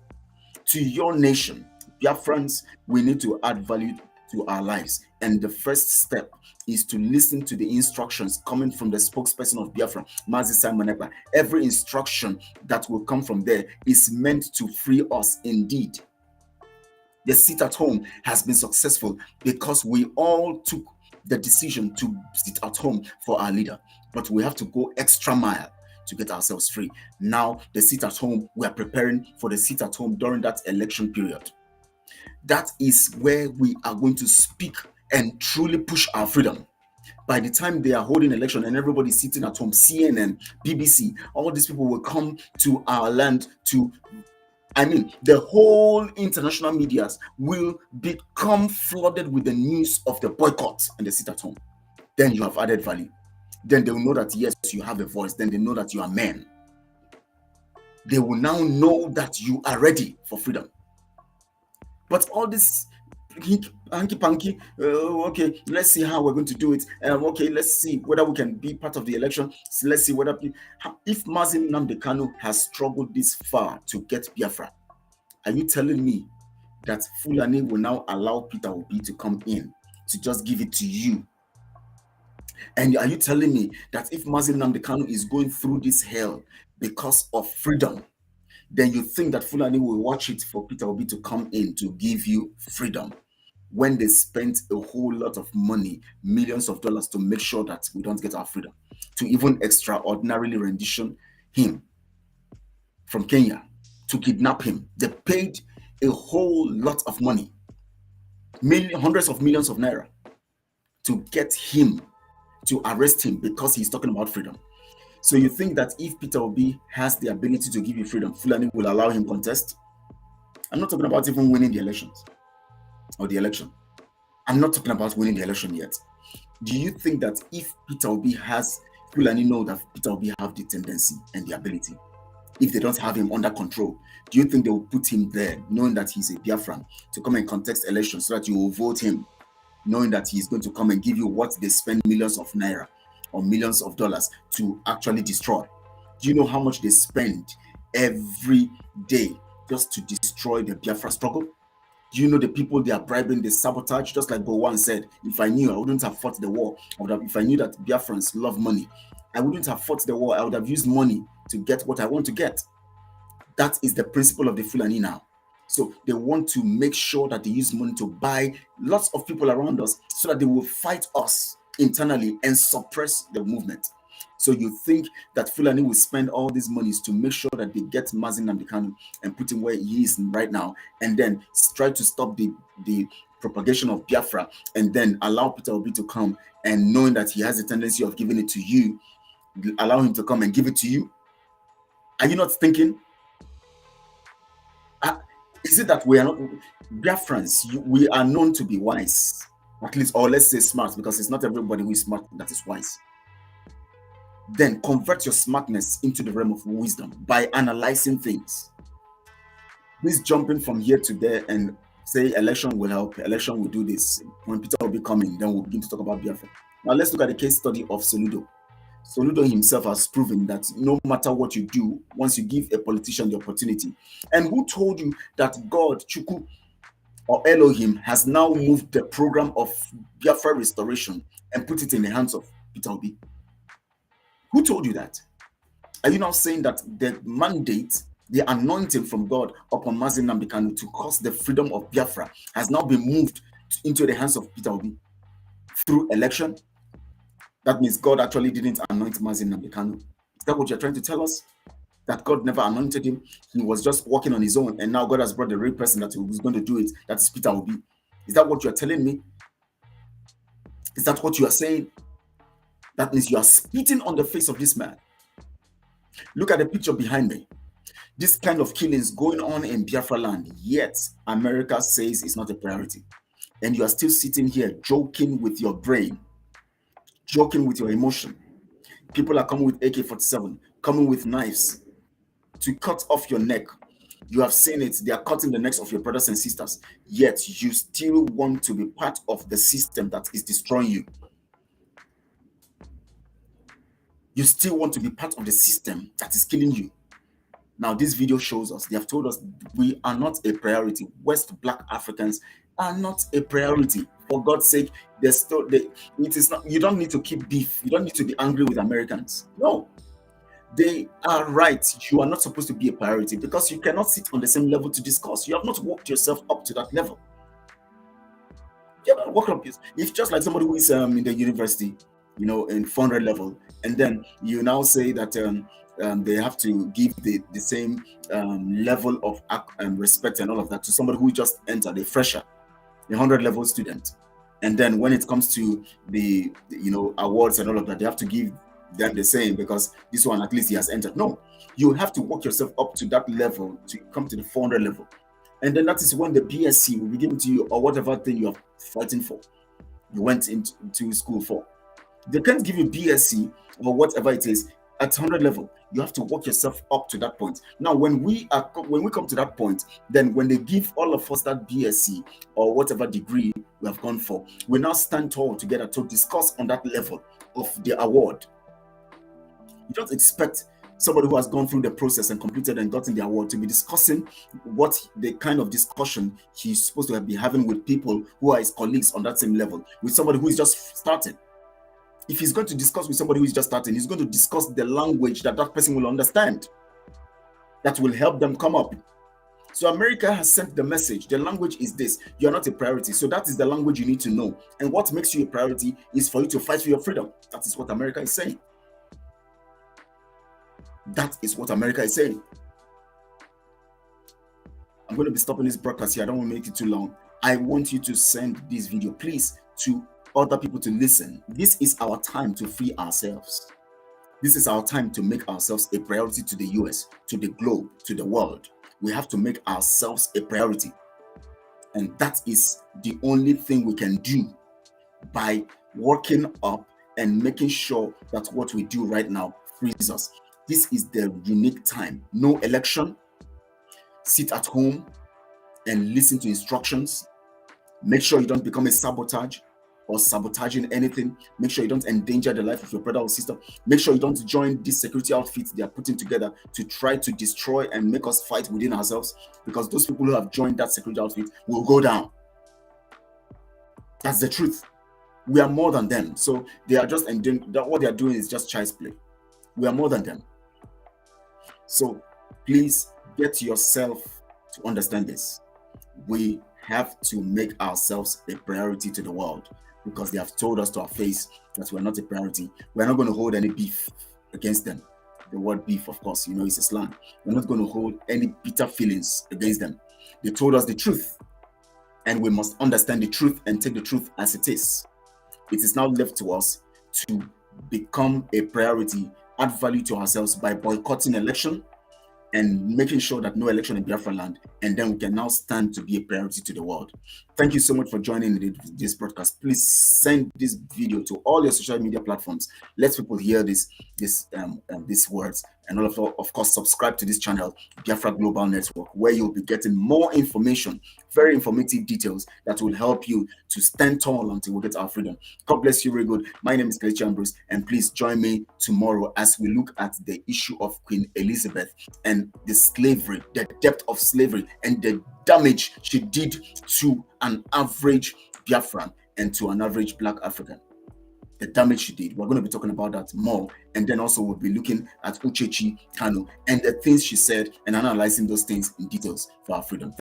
Speaker 1: to your nation. Biafrans, we need to add value to our lives. And the first step is to listen to the instructions coming from the spokesperson of Biafra, Mazi Simon Ekpa. Every instruction that will come from there is meant to free us indeed. The sit at home has been successful because we all took the decision to sit at home for our leader, but we have to go extra mile to get ourselves free. Now, the sit at home, we are preparing for the sit at home during that election period. That is where we are going to speak and truly push our freedom. By the time they are holding election and everybody's sitting at home, CNN, BBC, all these people will come to our land the whole international medias will become flooded with the news of the boycott and the sit at home. Then you have added value. Then they will know that, yes, you have a voice. Then they know that you are men. They will now know that you are ready for freedom. But all this hanky-panky, okay, let's see how we're going to do it. Okay, let's see whether we can be part of the election. So let's see whether, if Mazi Nnamdi Kanu has struggled this far to get Biafra, are you telling me that Fulani will now allow Peter Obi to come in to just give it to you? And are you telling me that if Mazi Nnamdi Kanu is going through this hell because of freedom, then you think that Fulani will watch it for Peter Obi to come in to give you freedom, when they spent a whole lot of money, millions of dollars, to make sure that we don't get our freedom, to even extraordinarily rendition him from Kenya, to kidnap him? They paid a whole lot of money, hundreds of millions of naira, to get him, to arrest him because he's talking about freedom. So you think that if Peter Obi has the ability to give you freedom, Fulani will allow him contest? I'm not talking about even winning the elections or the election. I'm not talking about winning the election yet. Do you think that if Peter Obi has, Fulani know that Peter Obi have the tendency and the ability? If they don't have him under control, do you think they will put him there, knowing that he's a Biafran, to come and contest elections so that you will vote him, knowing that he's going to come and give you what they spend millions of naira or millions of dollars to actually destroy? Do you know how much they spend every day just to destroy the Biafra struggle? Do you know the people they are bribing, they sabotage? Just like Bowan said, if I knew, I wouldn't have fought the war. If I knew that Biafrans love money, I wouldn't have fought the war. I would have used money to get what I want to get. That is the principle of the Fulani now. So they want to make sure that they use money to buy lots of people around us so that they will fight us internally and suppress the movement. So you think that Fulani will spend all these monies to make sure that they get Mazi Nnamdi Kanu and put him where he is right now, and then try to stop the propagation of Biafra, and then allow Peter Obi to come, and knowing that he has a tendency of giving it to you, allow him to come and give it to you? Are you not thinking? Is it that we are not Biafrans? We are known to be wise, at least, or let's say smart, because it's not everybody who is smart that is wise. Then convert your smartness into the realm of wisdom by analyzing things. This jumping from here to there and say election will help, election will do this. When Peter will be coming, then we'll begin to talk about Biafra. Now let's look at the case study of Soludo. Soludo himself has proven that no matter what you do, once you give a politician the opportunity. And who told you that God, Chukwu, or Elohim, has now moved the program of Biafra restoration and put it in the hands of Peter Obi? Who told you that? Are you now saying that the mandate The anointing from God upon Mazi Nnamdi Kanu to cause the freedom of Biafra has now been moved into the hands of Peter Obi through election. That means God actually didn't anoint Mazi Nnamdi Kanu. Is that what you're trying to tell us? That God never anointed him? He was just working on his own, and now God has brought the real person that was going to do it. That is Peter Obi. Is that what you're telling me? Is that what you are saying? That means you are spitting on the face of this man. Look at the picture behind me. This kind of killings going on in Biafraland, yet America says it's not a priority. And you are still sitting here joking with your brain, joking with your emotion. People are coming with AK-47, coming with knives to cut off your neck. You have seen it. They are cutting the necks of your brothers and sisters, yet you still want to be part of the system that is destroying you. You still want to be part of the system that is killing you. Now, this video shows us, they have told us we are not a priority. West Black Africans are not a priority. For God's sake, it is not. You don't need to keep beef. You don't need to be angry with Americans. No, they are right. You are not supposed to be a priority because you cannot sit on the same level to discuss. You have not worked yourself up to that level. You have not worked up. It's just like somebody who is in the university, you know, in 400 level, and then you now say that they have to give the same level of respect and all of that to somebody who just entered, a fresher, a 100 level student. And then when it comes to the awards and all of that, they have to give them the same because this one at least he has entered. No, you have to work yourself up to that level to come to the 400 level. And then that is when the BSc will be given to you, or whatever thing you are fighting for, you went into school for. They can't give you BSc or whatever it is at 100 level. You have to work yourself up to that point. Now, when we come to that point, then when they give all of us that BSc or whatever degree we have gone for, we now stand tall together to discuss on that level of the award. You don't expect somebody who has gone through the process and completed and gotten the award to be discussing what the kind of discussion he's supposed to be having with people who are his colleagues on that same level, with somebody who is just starting. If he's going to discuss with somebody who is just starting, he's going to discuss the language that that person will understand, that will help them come up. So America has sent the message. The language is this. You're not a priority. So that is the language you need to know. And what makes you a priority is for you to fight for your freedom. That is what America is saying. That is what America is saying. I'm going to be stopping this broadcast here. I don't want to make it too long. I want you to send this video, please, to other people to listen. This is our time to free ourselves. This is our time to make ourselves a priority to the US, to the globe, to the world. We have to make ourselves a priority. And that is the only thing we can do by working up and making sure that what we do right now frees us. This is the unique time. No election. Sit at home and listen to instructions. Make sure you don't become a sabotage or sabotaging anything. Make sure you don't endanger the life of your brother or sister. Make sure you don't join these security outfits they are putting together to try to destroy and make us fight within ourselves, because those people who have joined that security outfit will go down. That's the truth. We are more than them. So they are just what they are doing is just child's play. We are more than them. So please get yourself to understand this. We have to make ourselves a priority to the world, because they have told us to our face that we're not a priority. We're not going to hold any beef against them. The word beef, of course, is a slang. We're not going to hold any bitter feelings against them. They told us the truth, and we must understand the truth and take the truth as it is. It is now left to us to become a priority, add value to ourselves by boycotting election and making sure that no election in Biafraland, and then we can now stand to be a priority to the world. Thank you so much for joining this broadcast. Please send this video to all your social media platforms. Let people hear these words, and of course, subscribe to this channel, Biafra Global Network, where you'll be getting more information, very informative details that will help you to stand tall until we get our freedom. God bless you very good. My name is Kelechi Ambrose, and please join me tomorrow as we look at the issue of Queen Elizabeth and the slavery, the depth of slavery, and the damage she did to an average Biafran and to an average Black African. the damage she did. We're going to be talking about that more. And then also we'll be looking at Uchechi Kanu and the things she said and analyzing those things in details for our freedom.